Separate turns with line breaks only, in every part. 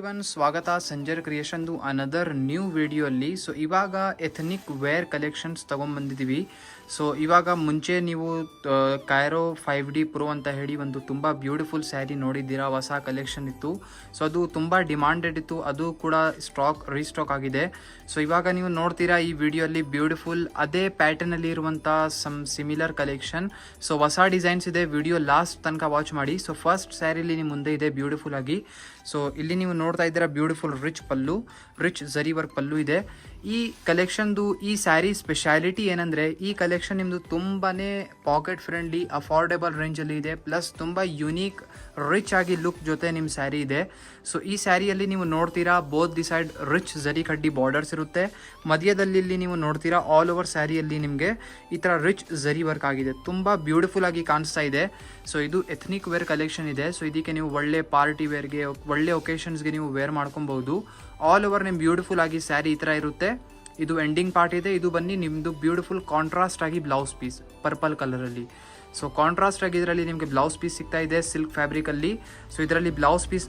Everyone, ಸ್ವಾಗತ Sanjar ಕ್ರಿಯೇಷನ್ದು another new ವಿಡಿಯೋಲ್ಲಿ. So ಇವಾಗ ethnic wear collections ತೊಗೊಂಬಂದಿದ್ದೀವಿ. So ಇವಾಗ ಮುಂಚೆ ನೀವು ಕೈರೋ 5D Pro ಅಂತ ಹೇಳಿ ಒಂದು ತುಂಬ ಬ್ಯೂಟಿಫುಲ್ ಸ್ಯಾರಿ ನೋಡಿದ್ದೀರಾ. ಹೊಸ ಕಲೆಕ್ಷನ್ ಇತ್ತು. ಸೊ ಅದು ತುಂಬ ಡಿಮಾಂಡೆಡ್ ಇತ್ತು. ಅದು ಕೂಡ ರೀಸ್ಟಾಕ್ ಆಗಿದೆ. ಸೊ ಇವಾಗ ನೀವು ನೋಡ್ತೀರಾ ಈ ವಿಡಿಯೋಲ್ಲಿ ಬ್ಯೂಟಿಫುಲ್ ಅದೇ ಪ್ಯಾಟರ್ನಲ್ಲಿ ಇರುವಂಥ ಸಿಮಿಲರ್ ಕಲೆಕ್ಷನ್. ಸೊ ಹೊಸ ಡಿಸೈನ್ಸ್ ಇದೆ. ವಿಡಿಯೋ ಲಾಸ್ಟ್ ತನಕ ವಾಚ್ ಮಾಡಿ. ಸೊ ಫಸ್ಟ್ ಸ್ಯಾರಿಲಿ ನಿಮ್ಮ ಮುಂದೆ ಇದೆ ಬ್ಯೂಟಿಫುಲ್ ಆಗಿ. ಸೊ ಇಲ್ಲಿ ನೀವು ನೋಡ್ತಾ ಇದ್ದೀರಾ ಬ್ಯೂಟಿಫುಲ್ ರಿಚ್ ಪಲ್ಲು, ರಿಚ್ ಝರಿ ವರ್ಕ್ ಪಲ್ಲು ಇದೆ. ಈ ಕಲೆಕ್ಷನ್ದು ಈ ಸ್ಯಾರಿ ಸ್ಪೆಷಾಲಿಟಿ ಏನಂದರೆ, ಈ ಕಲೆಕ್ಷನ್ ನಿಮ್ಮದು ತುಂಬಾ ಪಾಕೆಟ್ ಫ್ರೆಂಡ್ಲಿ, ಅಫೋರ್ಡೆಬಲ್ ರೇಂಜಲ್ಲಿ ಇದೆ. ಪ್ಲಸ್ ತುಂಬ ಯುನೀಕ್ ರಿಚ್ ಆಗಿ ಲುಕ್ ಜೊತೆ ನಿಮ್ಮ ಸ್ಯಾರಿ ಇದೆ. ಸೊ ಈ ಸ್ಯಾರಿಯಲ್ಲಿ ನೀವು ನೋಡ್ತೀರಾ ಬೋತ್ ದಿ ಸೈಡ್ ರಿಚ್ ಝರಿ ಕಡ್ಡಿ ಬಾರ್ಡರ್ಸ್ ಇರುತ್ತೆ. ಮಧ್ಯದಲ್ಲಿ ಇಲ್ಲಿ ನೀವು ನೋಡ್ತೀರಾ ಆಲ್ ಓವರ್ ಸ್ಯಾರಿಯಲ್ಲಿ ನಿಮಗೆ ಈ ಥರ ರಿಚ್ ಝರಿ ವರ್ಕ್ ಆಗಿದೆ. ತುಂಬ ಬ್ಯೂಟಿಫುಲ್ ಆಗಿ ಕಾಣಿಸ್ತಾ ಇದೆ. ಸೊ ಇದು ಎಥ್ನಿಕ್ ವೇರ್ ಕಲೆಕ್ಷನ್ ಇದೆ. ಸೊ ಇದಕ್ಕೆ ನೀವು ಒಳ್ಳೆ ಪಾರ್ಟಿ ವೇರ್ಗೆ, ಒಳ್ಳೆ ಒಕೇಶನ್ಸ್ಗೆ ನೀವು ವೇರ್ ಮಾಡ್ಕೊಬಹುದು. ಆಲ್ ಓವರ್ ನಿಮ್ಮ ಬ್ಯೂಟಿಫುಲ್ ಆಗಿ ಸ್ಯಾರಿ ಈ ಥರ ಇರುತ್ತೆ. ಇದು ಎಂಡಿಂಗ್ ಪಾರ್ಟ್ ಇದೆ. ಇದು ಬನ್ನಿ ನಿಮ್ಮದು ಬ್ಯೂಟಿಫುಲ್ ಕಾಂಟ್ರಾಸ್ಟ್ ಆಗಿ ಬ್ಲೌಸ್ ಪೀಸ್ ಪರ್ಪಲ್ ಕಲರಲ್ಲಿ. ಸೊ ಕಾಂಟ್ರಾಸ್ಟ್ ಆಗಿ ಇದರಲ್ಲಿ ನಿಮಗೆ ಬ್ಲೌಸ್ ಪೀಸ್ ಸಿಗ್ತಾ ಇದೆ ಸಿಲ್ಕ್ ಫ್ಯಾಬ್ರಿಕಲ್ಲಿ. ಸೊ ಇದರಲ್ಲಿ ಬ್ಲೌಸ್ ಪೀಸ್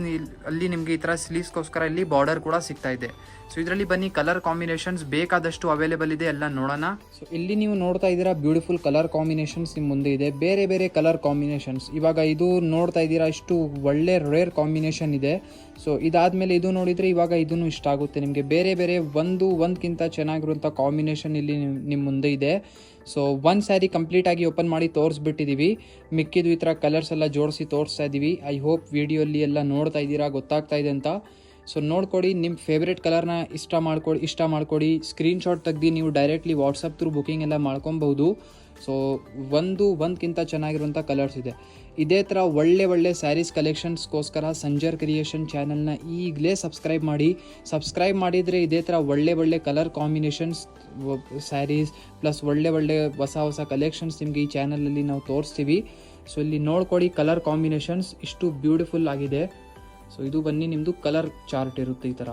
ಅಲ್ಲಿ ನಿಮಗೆ ಈ ಥರ ಸ್ಲೀವ್ಸ್ಗೋಸ್ಕರ ಇಲ್ಲಿ ಬಾರ್ಡರ್ ಕೂಡ ಸಿಗ್ತಾ ಇದೆ. ಸೊ ಇದರಲ್ಲಿ ಬನ್ನಿ ಕಲರ್ ಕಾಂಬಿನೇಷನ್ಸ್ ಬೇಕಾದಷ್ಟು ಅವೈಲೇಬಲ್ ಇದೆ, ಎಲ್ಲ ನೋಡೋಣ. ಸೊ ಇಲ್ಲಿ ನೀವು ನೋಡ್ತಾ ಇದ್ದೀರಾ ಬ್ಯೂಟಿಫುಲ್ ಕಲರ್ ಕಾಂಬಿನೇಷನ್ಸ್ ನಿಮ್ಮ ಮುಂದೆ ಇದೆ. ಬೇರೆ ಬೇರೆ ಕಲರ್ ಕಾಂಬಿನೇಷನ್ಸ್. ಇವಾಗ ಇದು ನೋಡ್ತಾ ಇದ್ದೀರಾ ಇಷ್ಟು ಒಳ್ಳೆ ರೇರ್ ಕಾಂಬಿನೇಷನ್ ಇದೆ. ಸೊ ಇದಾದ್ಮೇಲೆ ಇದು ನೋಡಿದರೆ ಇವಾಗ ಇದನ್ನು ಇಷ್ಟ ಆಗುತ್ತೆ ನಿಮಗೆ. ಬೇರೆ ಬೇರೆ ಒಂದಕ್ಕಿಂತ ಚೆನ್ನಾಗಿರುವಂಥ ಕಾಂಬಿನೇಷನ್ ಇಲ್ಲಿ ನಿಮ್ಮ ಮುಂದೆ ಇದೆ. ಸೊ ಒಂದು ಸ್ಯಾರಿ ಕಂಪ್ಲೀಟಾಗಿ ಓಪನ್ ಮಾಡಿ ತೋರಿಸ್ಬಿಟ್ಟಿದ್ದೀವಿ. ಮಿಕ್ಕಿದ್ದು ಈ ಥರ ಕಲರ್ಸ್ ಎಲ್ಲ ಜೋಡಿಸಿ ತೋರಿಸ್ತಾ ಇದ್ದೀವಿ. ಐ ಹೋಪ್ ವಿಡಿಯೋಲ್ಲಿ ಎಲ್ಲ ನೋಡ್ತಾ ಇದ್ದೀರಾ, ಗೊತ್ತಾಗ್ತಾ ಇದೆ ಅಂತ. ಸೊ ನೋಡ್ಕೊಡಿ, ನಿಮ್ಮ ಫೇವ್ರೇಟ್ ಕಲರ್ನ ಇಷ್ಟ ಮಾಡ್ಕೊಡಿ. ಸ್ಕ್ರೀನ್ಶಾಟ್ ತೆಗ್ದು ನೀವು ಡೈರೆಕ್ಟ್ಲಿ ವಾಟ್ಸಪ್ ಥ್ರೂ ಬುಕಿಂಗ್ ಎಲ್ಲ ಮಾಡ್ಕೊಬಹುದು. ಸೊ ಒಂದಕ್ಕಿಂತ ಚೆನ್ನಾಗಿರುವಂಥ ಕಲರ್ಸ್ ಇದೆ. ಇದೇ ಥರ ಒಳ್ಳೆ ಸ್ಯಾರೀಸ್ ಕಲೆಕ್ಷನ್ಸ್ಗೋಸ್ಕರ ಸಂಜರ್ ಕ್ರಿಯೇಷನ್ ಚಾನಲ್ನ ಈಗಲೇ ಸಬ್ಸ್ಕ್ರೈಬ್ ಮಾಡಿ. ಸಬ್ಸ್ಕ್ರೈಬ್ ಮಾಡಿದರೆ ಇದೇ ಥರ ಒಳ್ಳೆ ಕಲರ್ ಕಾಂಬಿನೇಷನ್ಸ್ ಸ್ಯಾರೀಸ್ ಪ್ಲಸ್ ಒಳ್ಳೆ ಹೊಸ ಕಲೆಕ್ಷನ್ಸ್ ನಿಮಗೆ ಈ ಚಾನಲಲ್ಲಿ ನಾವು ತೋರಿಸ್ತೀವಿ. ಸೊ ಇಲ್ಲಿ ನೋಡ್ಕೊಡಿ ಕಲರ್ ಕಾಂಬಿನೇಷನ್ಸ್ ಇಷ್ಟು ಬ್ಯೂಟಿಫುಲ್ ಆಗಿದೆ. ಸೊ ಇದು ಬನ್ನಿ ನಿಮ್ಮದು ಕಲರ್ ಚಾರ್ಟ್ ಇರುತ್ತೆ ಈ ಥರ.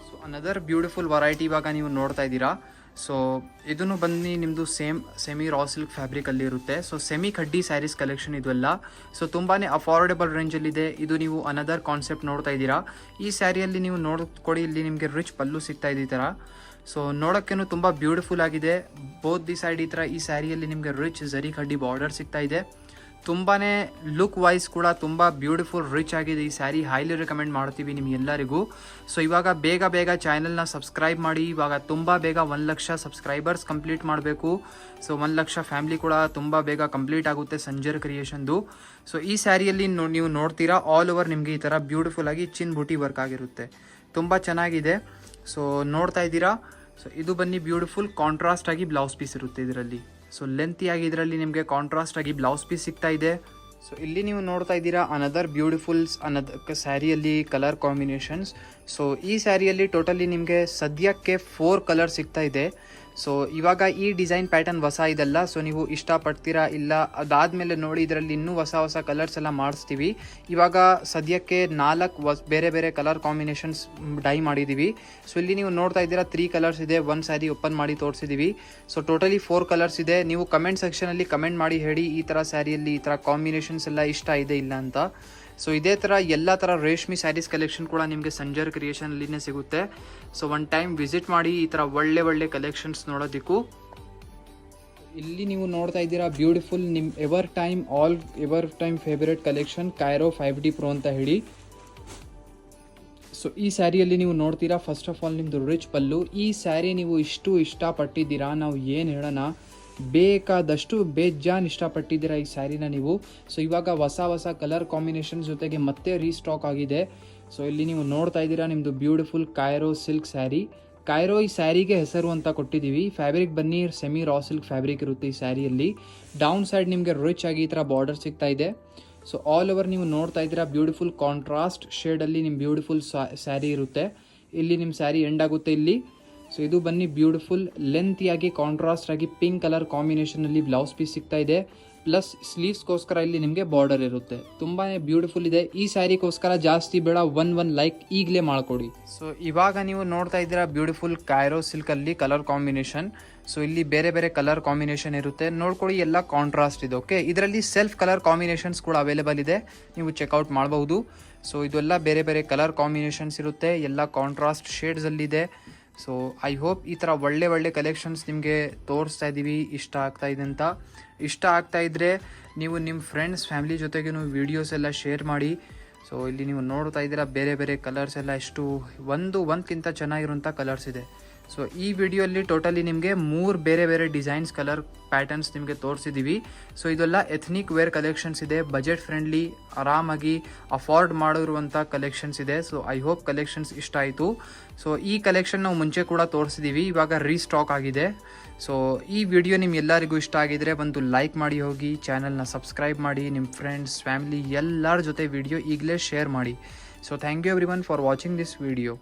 ಸೊ ಅನದರ್ ಬ್ಯೂಟಿಫುಲ್ ವೆರೈಟಿ ಇವಾಗ ನೀವು ನೋಡ್ತಾ ಇದ್ದೀರಾ. ಸೊ ಇದನ್ನು ಬನ್ನಿ ನಿಮ್ಮದು ಸೆಮಿ ರಾ ಸಿಲ್ಕ್ ಫ್ಯಾಬ್ರಿಕಲ್ಲಿ ಇರುತ್ತೆ. ಸೊ ಸೆಮಿ ಕಡ್ಡಿ ಸ್ಯಾರೀಸ್ ಕಲೆಕ್ಷನ್ ಇದು ಎಲ್ಲ. ಸೊ ತುಂಬಾ ಅಫೋರ್ಡೆಬಲ್ ರೇಂಜಲ್ಲಿದೆ. ಇದು ನೀವು ಅನದರ್ ಕಾನ್ಸೆಪ್ಟ್ ನೋಡ್ತಾ ಇದ್ದೀರಾ. ಈ ಸ್ಯಾರಿಯಲ್ಲಿ ನೀವು ನೋಡ್ಕೊಡಿ, ಇಲ್ಲಿ ನಿಮಗೆ ರಿಚ್ ಪಲ್ಲು ಸಿಗ್ತಾ ಇದೆ ಈ ಥರ. ಸೊ ನೋಡೋಕ್ಕೇನು ತುಂಬ ಬ್ಯೂಟಿಫುಲ್ ಆಗಿದೆ. ಬೋತ್ ದಿ ಸೈಡ್ ಈ ಥರ ಈ ಸ್ಯಾರಿಯಲ್ಲಿ ನಿಮಗೆ ರಿಚ್ ಝರಿ ಕಡ್ಡಿ ಬಾರ್ಡರ್ ಸಿಗ್ತಾ ಇದೆ. ತುಂಬಾ ಲುಕ್ ವೈಸ್ ಕೂಡ ತುಂಬ ಬ್ಯೂಟಿಫುಲ್ ರಿಚ್ ಆಗಿದೆ ಈ ಸ್ಯಾರಿ. ಹೈಲಿ ರೆಕಮೆಂಡ್ ಮಾಡ್ತೀವಿ ನಿಮಗೆಲ್ಲರಿಗೂ. ಸೊ ಇವಾಗ ಬೇಗ ಚಾನಲ್ನ ಸಬ್ಸ್ಕ್ರೈಬ್ ಮಾಡಿ. ಇವಾಗ ತುಂಬ ಬೇಗ 1 ಲಕ್ಷ ಸಬ್ಸ್ಕ್ರೈಬರ್ಸ್ ಕಂಪ್ಲೀಟ್ ಮಾಡಬೇಕು. ಸೊ 1 ಲಕ್ಷ ಫ್ಯಾಮಿಲಿ ಕೂಡ ತುಂಬ ಬೇಗ ಕಂಪ್ಲೀಟ್ ಆಗುತ್ತೆ ಸಂಜರ್ ಕ್ರಿಯೇಷನ್ದು. ಸೊ ಈ ಸ್ಯಾರಿಯಲ್ಲಿ ನೀವು ನೋಡ್ತೀರಾ ಆಲ್ ಓವರ್ ನಿಮಗೆ ಈ ಥರ ಬ್ಯೂಟಿಫುಲ್ ಆಗಿ ಚಿನ್ ಬೂಟಿ ವರ್ಕ್ ಆಗಿರುತ್ತೆ. ತುಂಬ ಚೆನ್ನಾಗಿದೆ. ಸೊ ನೋಡ್ತಾ ಇದ್ದೀರಾ. ಸೊ ಇದು ಬನ್ನಿ ಬ್ಯೂಟಿಫುಲ್ ಕಾಂಟ್ರಾಸ್ಟ್ ಆಗಿ ಬ್ಲೌಸ್ ಪೀಸ್ ಇರುತ್ತೆ ಇದರಲ್ಲಿ. ಸೊ ಲೆಂತಿಯಾಗಿ ಇದರಲ್ಲಿ ನಿಮಗೆ ಕಾಂಟ್ರಾಸ್ಟ್ ಆಗಿ ಬ್ಲೌಸ್ ಪೀಸ್ ಸಿಗ್ತಾ ಇದೆ. ಸೊ ಇಲ್ಲಿ ನೀವು ನೋಡ್ತಾ ಇದ್ದೀರಾ ಅನದರ್ ಬ್ಯೂಟಿಫುಲ್ಸ್ ಸ್ಯಾರಿಯಲ್ಲಿ ಕಲರ್ ಕಾಂಬಿನೇಷನ್ಸ್. ಸೊ ಈ ಸ್ಯಾರಿಯಲ್ಲಿ ಟೋಟಲಿ ನಿಮಗೆ ಸದ್ಯಕ್ಕೆ 4 ಕಲರ್ ಸಿಗ್ತಾ ಇದೆ. ಸೊ ಇವಾಗ ಈ ಡಿಸೈನ್ ಪ್ಯಾಟರ್ನ್ ಹೊಸ ಇದೆಲ್ಲ. ಸೊ ನೀವು ಇಷ್ಟಪಡ್ತೀರಾ ಇಲ್ಲ ಅದಾದಮೇಲೆ ನೋಡಿ, ಇದರಲ್ಲಿ ಇನ್ನೂ ಹೊಸ ಕಲರ್ಸ್ ಎಲ್ಲ ಮಾಡಿಸ್ತೀವಿ. ಇವಾಗ ಸದ್ಯಕ್ಕೆ 4 ಬೇರೆ ಕಲರ್ ಕಾಂಬಿನೇಷನ್ಸ್ ಡೈ ಮಾಡಿದ್ದೀವಿ. ಸೊ ಇಲ್ಲಿ ನೀವು ನೋಡ್ತಾ ಇದ್ದೀರಾ 3 ಕಲರ್ಸ್ ಇದೆ. ಒಂದು ಸ್ಯಾರಿ ಓಪನ್ ಮಾಡಿ ತೋರಿಸಿದ್ದೀವಿ. ಸೊ ಟೋಟಲಿ 4 ಕಲರ್ಸ್ ಇದೆ. ನೀವು ಕಮೆಂಟ್ ಸೆಕ್ಷನಲ್ಲಿ ಕಮೆಂಟ್ ಮಾಡಿ ಹೇಳಿ ಈ ಥರ ಸ್ಯಾರಿಯಲ್ಲಿ ಈ ಥರ ಕಾಂಬಿನೇಷನ್ಸ್ ಎಲ್ಲ ಇಷ್ಟ ಇದೆ ಇಲ್ಲ ಅಂತ. ಸೊ ಇದೇ ಥರ ಎಲ್ಲ ಥರ ರೇಷ್ಮೆ ಸ್ಯಾರೀಸ್ ಕಲೆಕ್ಷನ್ ಕೂಡ ನಿಮಗೆ ಸಂಜರ್ ಕ್ರಿಯೇಷನಲ್ಲಿನೇ ಸಿಗುತ್ತೆ. ಸೊ ಒನ್ ಟೈಮ್ ವಿಸಿಟ್ ಮಾಡಿ ಈ ಥರ ಒಳ್ಳೆ ಕಲೆಕ್ಷನ್ಸ್ ನೋಡೋದಕ್ಕೂ. ಇಲ್ಲಿ ನೀವು ನೋಡ್ತಾ ಇದ್ದೀರಾ ಬ್ಯೂಟಿಫುಲ್ ನಿಮ್ಮ ever time favourite collection Cairo 5D Pro ಅಂತ ಹೇಳಿ. ಸೊ ಈ ಸ್ಯಾರಿಯಲ್ಲಿ ನೀವು ನೋಡ್ತೀರಾ ಫಸ್ಟ್ ಆಫ್ ಆಲ್ ನಿಮ್ಮದು ರಿಚ್ ಪಲ್ಲು. ಈ ಸ್ಯಾರಿ ನೀವು ಇಷ್ಟಪಟ್ಟಿದ್ದೀರಾ, ನಾವು ಏನು ಹೇಳೋಣ, ಬೇಕಾದಷ್ಟು ಬೇಜಾನ್ ಇಷ್ಟಪಟ್ಟಿದ್ದೀರಾ ಈ ಸ್ಯಾರಿನ ನೀವು. ಸೊ ಇವಾಗ ಹೊಸ ಕಲರ್ ಕಾಂಬಿನೇಷನ್ಸ್ ಜೊತೆಗೆ ಮತ್ತೆ ರೀಸ್ಟಾಕ್ ಆಗಿದೆ. ಸೊ ಇಲ್ಲಿ ನೀವು ನೋಡ್ತಾ ಇದ್ದೀರಾ ನಿಮ್ಮದು beautiful Cairo silk sari. Cairo ಈ ಸ್ಯಾರಿಗೆ ಹೆಸರು ಅಂತ ಕೊಟ್ಟಿದ್ದೀವಿ. ಫ್ಯಾಬ್ರಿಕ್ ಬನ್ನಿ ಸೆಮಿ ರಾ ಸಿಲ್ಕ್ ಫ್ಯಾಬ್ರಿಕ್ ಇರುತ್ತೆ ಈ ಸ್ಯಾರಿಯಲ್ಲಿ. ಡೌನ್ ಸೈಡ್ ನಿಮಗೆ ರಿಚ್ ಆಗಿ ಈ ಥರ ಬಾರ್ಡರ್ ಸಿಗ್ತಾ ಇದೆ. ಸೊ ಆಲ್ ಓವರ್ ನೀವು ನೋಡ್ತಾ ಇದ್ದೀರಾ ಬ್ಯೂಟಿಫುಲ್ ಕಾಂಟ್ರಾಸ್ಟ್ ಶೇಡಲ್ಲಿ ನಿಮ್ಮ ಬ್ಯೂಟಿಫುಲ್ ಸ್ಯಾರಿ ಇರುತ್ತೆ. ಇಲ್ಲಿ ನಿಮ್ಮ ಸ್ಯಾರಿ ಎಂಡ್ ಆಗುತ್ತೆ ಇಲ್ಲಿ. ಸೊ ಇದು ಬನ್ನಿ ಬ್ಯೂಟಿಫುಲ್ ಲೆಂತಿಯಾಗಿ ಕಾಂಟ್ರಾಸ್ಟ್ ಆಗಿ ಪಿಂಕ್ ಕಲರ್ ಕಾಂಬಿನೇಷನಲ್ಲಿ ಬ್ಲೌಸ್ ಪೀಸ್ ಸಿಗ್ತಾ ಇದೆ. ಪ್ಲಸ್ ಸ್ಲೀವ್ಸ್ಗೋಸ್ಕರ ಇಲ್ಲಿ ನಿಮಗೆ ಬಾರ್ಡರ್ ಇರುತ್ತೆ. ತುಂಬಾ ಬ್ಯೂಟಿಫುಲ್ ಇದೆ. ಈ ಸ್ಯಾರಿಗೋಸ್ಕರ ಜಾಸ್ತಿ ಬೇಡ, ಒನ್ ಲೈಕ್ ಈಗಲೇ ಮಾಡ್ಕೊಡಿ. ಸೊ ಇವಾಗ ನೀವು ನೋಡ್ತಾ ಇದ್ದೀರಾ ಬ್ಯೂಟಿಫುಲ್ ಕೈರೋ ಸಿಲ್ಕಲ್ಲಿ ಕಲರ್ ಕಾಂಬಿನೇಷನ್. ಸೊ ಇಲ್ಲಿ ಬೇರೆ ಕಲರ್ ಕಾಂಬಿನೇಷನ್ ಇರುತ್ತೆ. ನೋಡ್ಕೊಳ್ಳಿ ಎಲ್ಲ ಕಾಂಟ್ರಾಸ್ಟ್ ಇದೆ. ಓಕೆ, ಇದರಲ್ಲಿ ಸೆಲ್ಫ್ ಕಲರ್ ಕಾಂಬಿನೇಷನ್ಸ್ ಕೂಡ ಅವೈಲೇಬಲ್ ಇದೆ, ನೀವು ಚೆಕ್ಔಟ್ ಮಾಡಬಹುದು. ಸೊ ಇದೆಲ್ಲ ಬೇರೆ ಬೇರೆ ಕಲರ್ ಕಾಂಬಿನೇಷನ್ಸ್ ಇರುತ್ತೆ, ಎಲ್ಲ ಕಾಂಟ್ರಾಸ್ಟ್ ಶೇಡ್ಸಲ್ಲಿದೆ. ಸೊ ಐ ಹೋಪ್ ಈ ಥರ ಒಳ್ಳೆ ಕಲೆಕ್ಷನ್ಸ್ ನಿಮಗೆ ತೋರಿಸ್ತಾ ಇದ್ದೀವಿ, ಇಷ್ಟ ಆಗ್ತಾ ಇದೆ ಅಂತ. ಇಷ್ಟ ಆಗ್ತಾ ಇದ್ದರೆ ನೀವು ನಿಮ್ಮ ಫ್ರೆಂಡ್ಸ್ ಫ್ಯಾಮಿಲಿ ಜೊತೆಗೆ ವೀಡಿಯೋಸ್ ಎಲ್ಲ ಶೇರ್ ಮಾಡಿ. ಸೊ ಇಲ್ಲಿ ನೀವು ನೋಡ್ತಾ ಇದ್ದೀರಾ ಬೇರೆ ಬೇರೆ ಕಲರ್ಸ್ ಎಲ್ಲ ಎಷ್ಟು ಒಂದಕ್ಕಿಂತ ಚೆನ್ನಾಗಿರುವಂಥ ಕಲರ್ಸ್ ಇದೆ. ಸೊ ಈ ವಿಡಿಯೋಲ್ಲಿ ಟೋಟಲಿ ನಿಮಗೆ 3 ಬೇರೆ ಬೇರೆ ಡಿಸೈನ್ಸ್ ಕಲರ್ ಪ್ಯಾಟರ್ನ್ಸ್ ನಿಮಗೆ ತೋರಿಸಿದ್ದೀವಿ. ಸೊ ಇದೆಲ್ಲ ಎಥ್ನಿಕ್ ವೇರ್ ಕಲೆಕ್ಷನ್ಸ್ ಇದೆ, ಬಜೆಟ್ ಫ್ರೆಂಡ್ಲಿ, ಆರಾಮಾಗಿ ಅಫೋರ್ಡ್ ಮಾಡಿರುವಂಥ ಕಲೆಕ್ಷನ್ಸ್ ಇದೆ. ಸೊ ಐ ಹೋಪ್ ಕಲೆಕ್ಷನ್ಸ್ ಇಷ್ಟ ಆಯಿತು. ಸೊ ಈ ಕಲೆಕ್ಷನ್ ನಾವು ಮುಂಚೆ ಕೂಡ ತೋರಿಸಿದ್ದೀವಿ, ಇವಾಗ ರೀಸ್ಟಾಕ್ ಆಗಿದೆ. ಸೊ ಈ ವಿಡಿಯೋ ನಿಮ್ಗೆಲ್ಲರಿಗೂ ಇಷ್ಟ ಆಗಿದ್ರೆ ಒಂದು ಲೈಕ್ ಮಾಡಿ ಹೋಗಿ, ಚಾನಲ್ನ ಸಬ್ಸ್ಕ್ರೈಬ್ ಮಾಡಿ, ನಿಮ್ಮ ಫ್ರೆಂಡ್ಸ್ ಫ್ಯಾಮಿಲಿ ಎಲ್ಲರ ಜೊತೆ ವಿಡಿಯೋ ಈಗಲೇ ಶೇರ್ ಮಾಡಿ. So thank you everyone for watching this video.